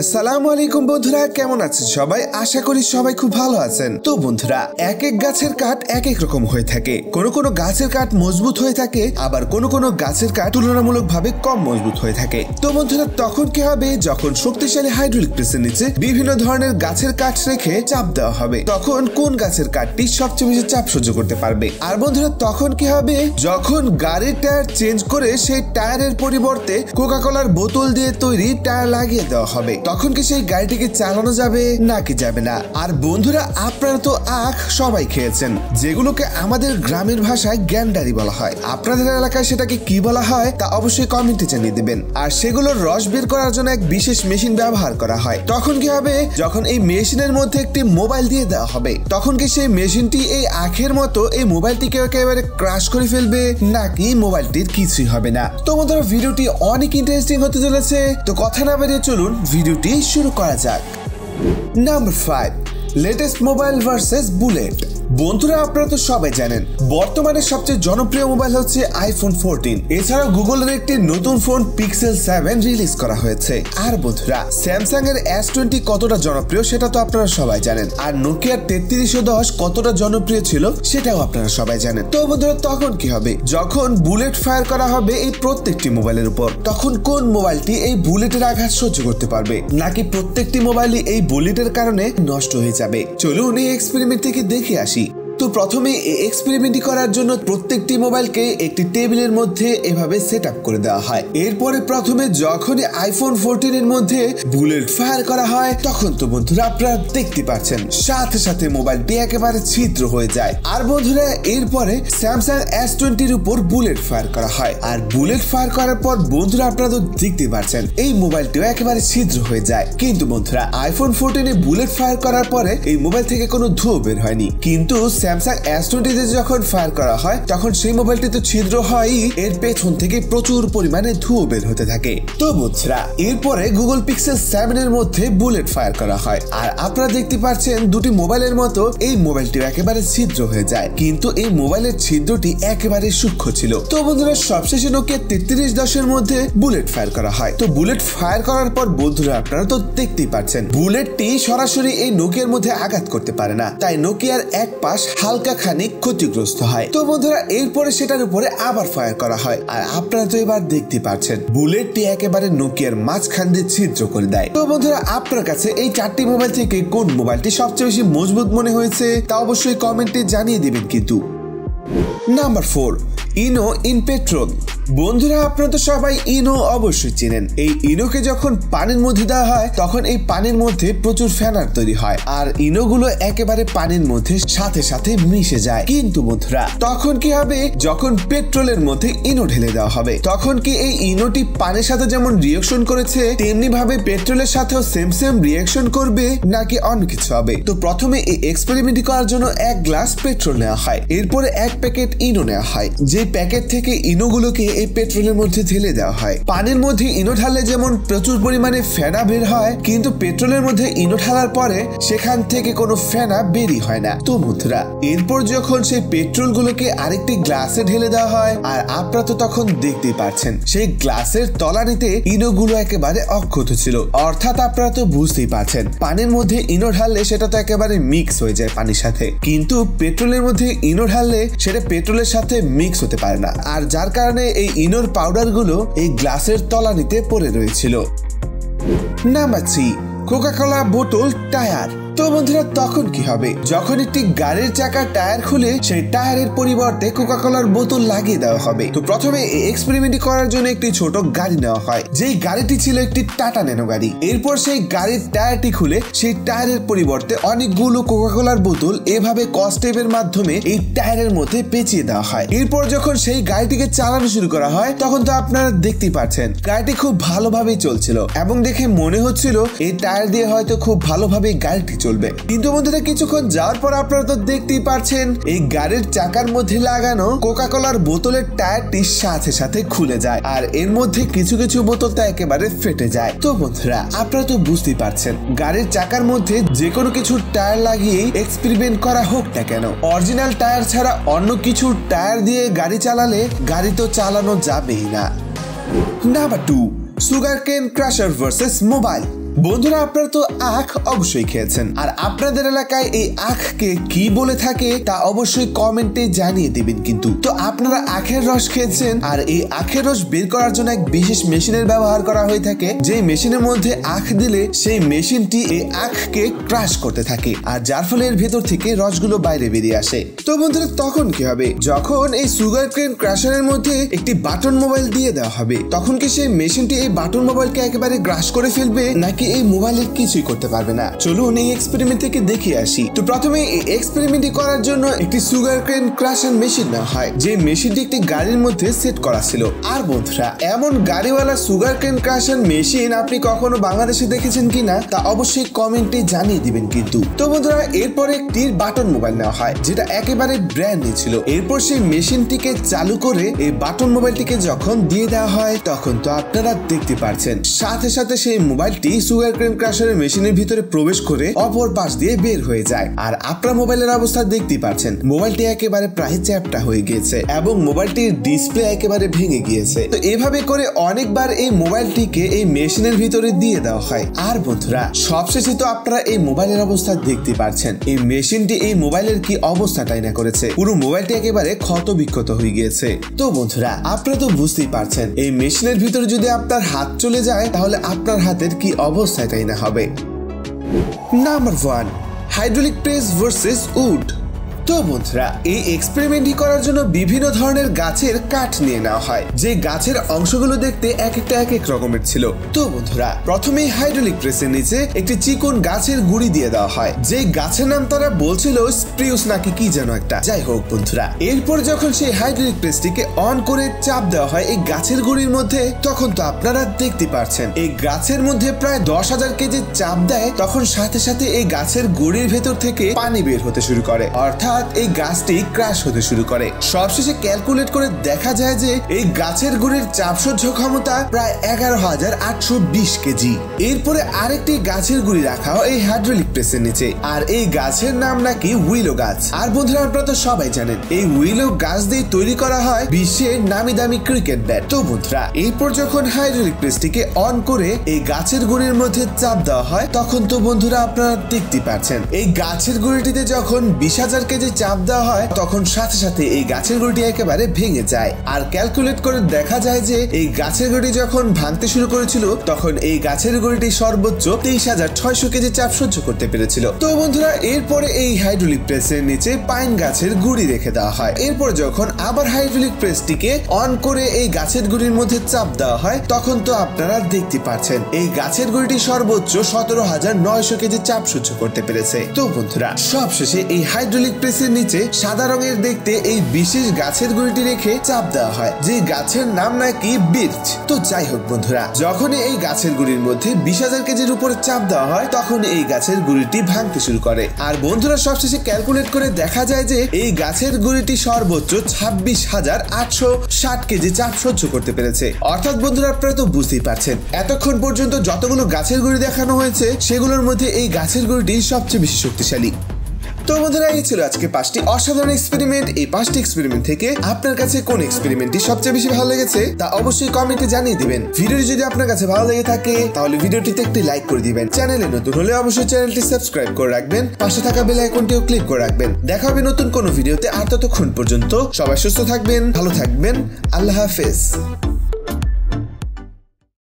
আসসালামু আলাইকুম বন্ধুরা, কেমন আছেন সবাই? আশা করি সবাই খুব ভালো আছেন। তো বন্ধুরা, এক এক গাছের কাঠ এক এক রকম হয়ে থাকে। কোনো কোনো গাছের কাঠ মজবুত হয়ে থাকে, আবার কোনো কোনো গাছের কাঠ তুলনামূলকভাবে কম মজবুত হয়ে থাকে। তো বন্ধুরা, তখন কি হবে? যখন শক্তিশালী হাইড্রোলিক প্রেসের নিচে বিভিন্ন ধরনের গাছের কাঠ রেখে চাপ দেওয়া হবে, তখন কোন গাছের কাঠটি সবচেয়ে বেশি চাপ সহ্য করতে পারবে। আর বন্ধুরা, তখন কি হবে? যখন গাড়ির টায়ার চেঞ্জ করে সেই টায়ারের পরিবর্তে কোকা কোলার বোতল দিয়ে তৈরি টায়ার লাগিয়ে দেওয়া হবে, তখন কি সেই গাড়িটিকে চালানো যাবে নাকি যাবে না? আর বন্ধুরা, আপনারা তো আখ সবাই খেয়েছেন, যেগুলোকে আমাদের গ্রামের ভাষায় গ্যান্ডারি বলা হয়। আপনাদের এলাকায় সেটাকে কি বলা হয় তা অবশ্যই কমেন্টে জানিয়ে দিবেন। আর সেগুলোর রস বের করার জন্য এক বিশেষ মেশিন ব্যবহার করা হয়। তখন কি হবে? যখন এই মেশিনের মধ্যে একটি মোবাইল দিয়ে দেওয়া হবে, তখন কি সেই মেশিনটি এই আখের মতো এই মোবাইলটিকে একেবারে ক্রাশ করে ফেলবে নাকি মোবাইলটির কিছুই হবে না? তো বন্ধুরা, ভিডিওটি অনেক ইন্টারেস্টিং হতে চলেছে। তো কথা না বেরিয়ে চলুন ভিডিওটি শুরু করা যাক। Number 5, latest mobile versus bullet. বন্ধুরা, আপনারা তো সবাই জানেন বর্তমানে সবচেয়ে জনপ্রিয় মোবাইল হচ্ছে আইফোন 14। এছাড়াও গুগলের একটি নতুন ফোন পিক্সেল 7 রিলিজ করা হয়েছে। আর বন্ধুরা, স্যামসাং এর S20 কতটা জনপ্রিয় সেটা তো আপনারা সবাই জানেন। আর নোকিয়ার 3310 কতটা জনপ্রিয় ছিল সেটাও আপনারা সবাই জানেন। তো বন্ধুরা, তখন কি হবে? যখন বুলেট ফায়ার করা হবে এই প্রত্যেকটি মোবাইলের উপর, তখন কোন মোবাইলটি এই বুলেটের আঘাত সহ্য করতে পারবে, নাকি প্রত্যেকটি মোবাইলই এই বুলেটের কারণে নষ্ট হয়ে যাবে? চলুন এই এক্সপেরিমেন্ট থেকে দেখে আসি। তো প্রথমে এই এক্সপেরিমেন্টটি করার জন্য প্রত্যেকটি মোবাইলকে একটি টেবিলের মধ্যে এভাবে সেট আপ করে দেওয়া হয়। এরপরে প্রথমে যখনই আইফোন 14 এর মধ্যে বুলেট ফায়ার করা হয়, তখন তো বন্ধুরা আপনারা দেখতে পাচ্ছেন সাথে সাথে মোবাইলটি একেবারে ছিদ্র হয়ে যায়। আর বন্ধুরা, এরপরে স্যামসাং S20 এর উপর বুলেট ফায়ার করা হয়। আর বুলেট ফায়ার করার পর বন্ধুরা আপনারা তো দেখতে পাচ্ছেন এই মোবাইলটিও একেবারে ছিদ্র হয়ে যায়। কিন্তু বন্ধুরা, আইফোন 14 এ বুলেট ফায়ার করার পরে এই মোবাইল থেকে কোনো ধোঁয়া বের হয়নি। কিন্তু স্যামসাং S20 তে যখন ফায়ার করা হয়, তখন সেই মোবাইলটি তো ছিদ্র হয়ই, এর পেছন থেকে প্রচুর পরিমাণে ধোঁয়া বের হতে থাকে। তো বন্ধুরা, এরপরে গুগল পিক্সেল 7 এর মধ্যে বুলেট ফায়ার করা হয়। আর আপনারা দেখতে পাচ্ছেন দুটি মোবাইলের মতো এই মোবাইলটি একেবারে ছিদ্র হয়ে যায়, কিন্তু এই মোবাইলের ছিদ্রটি একেবারে সূক্ষ্ম ছিল। তো বন্ধুরা, সবশেষে নোকিয়া 3310 এর মধ্যে বুলেট ফায়ার করা হয়। তো বুলেট ফায়ার করার পর বন্ধুরা আপনারা তো দেখতেই পাচ্ছেন বুলেটটি সরাসরি এই নোকিয়ার মধ্যে আঘাত করতে পারে না, তাই নোকিয়ার এক পাশ হালকা খানিক ক্ষতিগ্রস্ত হয়। তো বন্ধুরা, এরপরে সেটার উপরে আবার ফায়ার করা হয়। আর আপনারা তো এবার দেখতে পাচ্ছেন বুলেটটি একেবারে নোকিয়ার মাঝখান দিয়ে ছিদ্র করে দেয়। তো বন্ধুরা, আপনার কাছে এই 4টি মোবাইল থেকে কোন মোবাইলটি সবচেয়ে বেশি মজবুত মনে হয়েছে তা অবশ্যই কমেন্টে জানিয়ে দিবেন। কিন্তু নাম্বার 4, ইনো ইন পেট্রোল। বন্ধুরা, আপনারা তো সবাই ইনো অবশ্যই চেনেন। এই ইনোকে যখন পানির মধ্যে দেওয়া হয়, তখন এই পানির মধ্যে প্রচুর ফেনার তৈরি হয়, আর ইনোগুলো একেবারে পানির মধ্যে সাথে সাথে মিশে যায়। কিন্তু বন্ধুরা, তখন কি হবে? যখন পেট্রোলের মধ্যে ইনো ঢেলে দেওয়া হবে, তখন কি এই ইনোটি পানির সাথে যেমন রিঅ্যাকশন করেছে তেমনি ভাবে পেট্রোলের সাথেও সেম রিঅ্যাকশন করবে নাকি অন্য কিছু হবে? তো প্রথমে এই এক্সপেরিমেন্ট করার জন্য 1 গ্লাস পেট্রোল নেওয়া হয়। এরপরে 1 প্যাকেট ইনো নেওয়া হয়। যে প্যাকেট থেকে ইনোগুলোকে এই পেট্রোলের মধ্যে ঢেলে দেওয়া হয়। পানির মধ্যে ইনো ঢাললে যেমন প্রচুর পরিমাণে ফেনা বের হয়, কিন্তু পেট্রোলের মধ্যে ইনো ঢালার পরে সেখান থেকে কোনো ফেনা বেরই হয় না। তো বন্ধুরা, এরপর যখন সেই পেট্রোল গুলোকে আরেকটি গ্লাসে ঢেলে দেওয়া হয়, আর আপনারা তো তখন দেখতেই পাচ্ছেন সেই গ্লাসের তলানিতে ইনোগুলো একেবারে অক্ষত ছিল। অর্থাৎ আপনারা তো বুঝতেই পারছেন পানির মধ্যে ইনো ঢাললে সেটা তো একেবারে মিক্স হয়ে যায় পানির সাথে, কিন্তু পেট্রোলের মধ্যে ইনো ঢাললে সেটা পেট্রোলের সাথে মিক্স হতে পারে না। আর যার কারণে এই ইনোর পাউডার গুলো এই গ্লাসের তলানিতে পড়ে রয়েছিল। নাম্বার 3, কোকা কোলা বোতল টায়ার। তো বন্ধুরা, তখন কি হবে? যখন একটি গাড়ির চাকার টায়ার খুলে সেই টায়ারের পরিবর্তে কোকা কোলার বোতল লাগিয়ে দেওয়া হবে। তো প্রথমে এই এক্সপেরিমেন্ট করার জন্য একটি ছোট গাড়ি নেওয়া হয়, যেই গাড়িটি ছিল একটি টাটা ন্যানো গাড়ি। এরপর সেই গাড়ির টায়ারটি খুলে সেই টায়ারের পরিবর্তে অনেকগুলো কোকা কোলার বোতল এভাবে কস্টেপের মাধ্যমে এই টায়ারের মধ্যে পেঁচিয়ে দেওয়া হয়। এরপর যখন সেই গাড়িটিকে চালানো শুরু করা হয়, তখন তো আপনারা দেখতেই পাচ্ছেন গাড়িটি খুব ভালোভাবেই চলছিল এবং দেখে মনে হচ্ছিল এই টায়ার দিয়ে হয়তো খুব ভালোভাবে গাড়িটি চলবে। কিন্তু বন্ধুরা, কিছুক্ষণ যাওয়ার পর আপনারা তো দেখতেই পাচ্ছেন এই গাড়ির চাকার মধ্যে লাগানো কোকা কোলার বোতলের টায়ারটি সাথে সাথে খুলে যায়, আর এর মধ্যে কিছু কিছু বোতল তো একেবারে ফেটে যায়। তো বন্ধুরা, আপনারা তো বুঝতেই পারছেন গাড়ির চাকার মধ্যে যে কোনো কিছু টায়ার লাগিয়ে এক্সপেরিমেন্ট করা হোক না কেন, অরিজিনাল টায়ার ছাড়া অন্য কিছু টায়ার দিয়ে গাড়ি চালালে গাড়ি তো চালানো যাবেই না। নাম্বার 2, সুগার কেন ক্রাশার ভার্সেস মোবাইল। বন্ধুরা আপনারা তো আখ অবশ্যই খেয়েছেন, আর আপনাদের এলাকায় এই আখকে কি বলে থাকে তা অবশ্যই কমেন্টে জানিয়ে দিবেন। কিন্তু তো আপনারা আখের রস খেয়েছেন, আর এই আখের রস বের করার জন্য এক বিশেষ মেশিনের ব্যবহার করা হয়ে থাকে, যে মেশিনের মধ্যে আখ দিলে সেই মেশিনটি এই আখকে ক্রাশ করতে থাকে, আর যার ফলে এর ভেতর থেকে রসগুলো বাইরে বেরিয়ে আসে। তো বন্ধুরা তখন কি হবে, যখন এই সুগার কেন ক্রাশারের মধ্যে একটি বাটন মোবাইল দিয়ে দেওয়া হবে, তখন কি সেই মেশিনটি এই বাটন মোবাইলকে একেবারে গ্রাস করে ফেলবে, নাকি এই মোবাইলের কিছুই করতে পারবে না? চলুন এই এক্সপেরিমেন্ট থেকে দেখে আসি। তো প্রথমে এই এক্সপেরিমেন্টটি করার জন্য একটি সুগার কেন ক্রাশার মেশিন নেওয়া হয়, যে মেশিনটি একটি গাড়ির মধ্যে সেট করা ছিল। আর বন্ধুরা এমন গাড়িওয়ালা সুগার কেন ক্রাশার মেশিন আপনি কখনো বাংলাদেশে দেখেছেন কিনা তা অবশ্যই কমেন্টে জানিয়ে দিবেন। কিন্তু তো বন্ধুরা এরপরে একটি বাটন মোবাইল নেওয়া হয়, যেটা একেবারে ব্র্যান্ড নিউ ছিল। এরপর সেই মেশিনটিকে চালু করে এই বাটন মোবাইলটিকে যখন দিয়ে দেওয়া হয়, তখন তো আপনারা দেখতে পাচ্ছেন সাথে সাথে সেই মোবাইলটি সুগার কেন ক্রাশারের মেশিনের ভিতরে প্রবেশ করে অপর পাশ দিয়ে বের হয়ে যায়। আর আপনার মোবাইলের অবস্থা দেখতে পাচ্ছেন, মোবাইলটি একেবারে প্রায় চ্যাপ্টা হয়ে গিয়েছে এবং মোবাইলটির ডিসপ্লে একেবারে ভেঙে গিয়েছে। তো এভাবে করে অনেকবার এই মোবাইলটিকে এই মেশিনের ভিতরে দিয়ে দেওয়া হয়। আর বন্ধুরা সবশেষে তো আপনারা এই মোবাইলের অবস্থা দেখতে পাচ্ছেন, এই মেশিনটি এই মোবাইলের কি অবস্থাটাই না করেছে, পুরো মোবাইলটি একেবারে ক্ষত বিক্ষত হয়ে গিয়েছে। তো বন্ধুরা আপনারা তো বুঝতেই পারছেন, এই মেশিনের ভিতরে যদি আপনার হাত চলে যায়, তাহলে আপনার হাতের কি অবস্থাটাই না হবে। Number 1, hydraulic press versus wood. তো বন্ধুরা এই এক্সপেরিমেন্টটি করার জন্য বিভিন্ন ধরনের গাছের কাঠ নিয়ে নেওয়া হয়, যে গাছের অংশগুলো দেখতে এক একটা এক এক রকমের ছিল। তো বন্ধুরা প্রথমেই হাইড্রোলিক প্রেসের নিচে একটি চিকন গাছের গুঁড়ি দিয়ে দেওয়া হয়, যে গাছের নাম তারা বলছিল স্প্রিউস নাকি কি যেন একটা, যাই হোক বন্ধুরা। এরপর যখন সেই হাইড্রোলিক প্রেসটিকে অন করে চাপ দেওয়া হয় এই গাছের গুঁড়ির মধ্যে, তখন তো আপনারা দেখতে পাচ্ছেন এই গাছের মধ্যে প্রায় 10,000 কেজি চাপ দেয়, তখন সাথে সাথে এই গাছের গুঁড়ির ভেতর থেকে পানি বের হতে শুরু করে, অর্থাৎ এই গাছটি ক্র্যাশ হতে শুরু করে। সবশেষে ক্যালকুলেট করে দেখা যায় যে এই গাছের গুঁড়ির চাপ সহ্য ক্ষমতা প্রায় 11,820 কেজি। এরপরে আরেকটি গাছের গুঁড়ি রাখা হয় এই হাইড্রোলিক প্রেসের নিচে, আর এই গাছের নাম নাকি উইলো গাছ। আর বন্ধুরা আপনারা তো সবাই জানেন এই উইলো গাছ দিয়ে তৈরি করা হয় বিশ্বের নামি দামি ক্রিকেট ব্যাট। তো বন্ধুরা এরপর যখন হাইড্রোলিক প্রেসটিকে অন করে এই গাছের গুঁড়ির মধ্যে চাপ দেওয়া হয়, তখন তো বন্ধুরা আপনারা দেখতে পাচ্ছেন এই গাছের গুঁড়িটিতে যখন 20,000 কেজি চাপ দেওয়া হয়, তখন সাথে সাথে এই গাছের গুঁড়িটি একেবারে ভেঙে যায়। আর ক্যালকুলেট করে দেখা যায় যে এই গাছের গুঁড়ি যখন ভাঙতে শুরু করেছিল, তখন এই গাছের গুঁড়িটি সর্বোচ্চ 23,600 কেজি চাপ সহ্য করতে পেরেছিল। তো বন্ধুরা এরপরে এই হাইড্রোলিক প্রেসের নিচে পাইন গাছের গুঁড়ি রেখে দেওয়া হয়। এরপর যখন আবার হাইড্রোলিক প্রেসটিকে অন করে এই গাছের গুঁড়ির মধ্যে চাপ দেওয়া হয়, তখন তো আপনারা দেখতে পাচ্ছেন এই গাছের গুঁড়িটি সর্বোচ্চ 17,900 কেজি চাপ সহ্য করতে পেরেছে। তো বন্ধুরা সবশেষে এই হাইড্রোলিক প্রেসের নিচে সাদা রঙের দেখতে এই বিশেষ গাছের গুঁড়িটি রেখে চাপ দেওয়া হয়, যে গাছের নাম নাকি বির্চ। তো যাই হোক বন্ধুরা, যখনই এই গাছের গুঁড়ির মধ্যে 20,000 কেজির উপরে চাপ দেওয়া হয়, তখন এই গাছের গুঁড়িটি ভাঙতে শুরু করে। আর বন্ধুরা সবশেষে ক্যালকুলেট করে দেখা যায় যে এই গাছের গুঁড়িটি সর্বোচ্চ 26,860 কেজি চাপ সহ্য করতে পেরেছে। অর্থাৎ বন্ধুরা আপনারা তো বুঝতেই পারছেন, এতক্ষণ পর্যন্ত যতগুলো গাছের গুঁড়ি দেখানো হয়েছে, সেগুলোর মধ্যে এই গাছের গুঁড়িটি সবচেয়ে বেশি শক্তিশালী। তো বন্ধুরা এই ছিল আজকে 5টি অসাধারণ এক্সপেরিমেন্ট। এই 5টি এক্সপেরিমেন্ট থেকে আপনার কাছে কোন এক্সপেরিমেন্টটি সবচেয়ে বেশি ভালো লেগেছে তা অবশ্যই কমেন্টে জানিয়ে দিবেন। ভিডিওটি যদি আপনার কাছে ভালো লেগে থাকে, তাহলে ভিডিওটিতে একটি লাইক করে দিবেন। চ্যানেলে নতুন হলে অবশ্যই চ্যানেলটি সাবস্ক্রাইব করে রাখবেন, পাশে থাকা বেল আইকনটিও ক্লিক করে রাখবেন। দেখা হবে নতুন কোনো ভিডিওতে। আর ততক্ষণ পর্যন্ত সবাই সুস্থ থাকবেন, ভালো থাকবেন। আল্লাহ হাফেজ।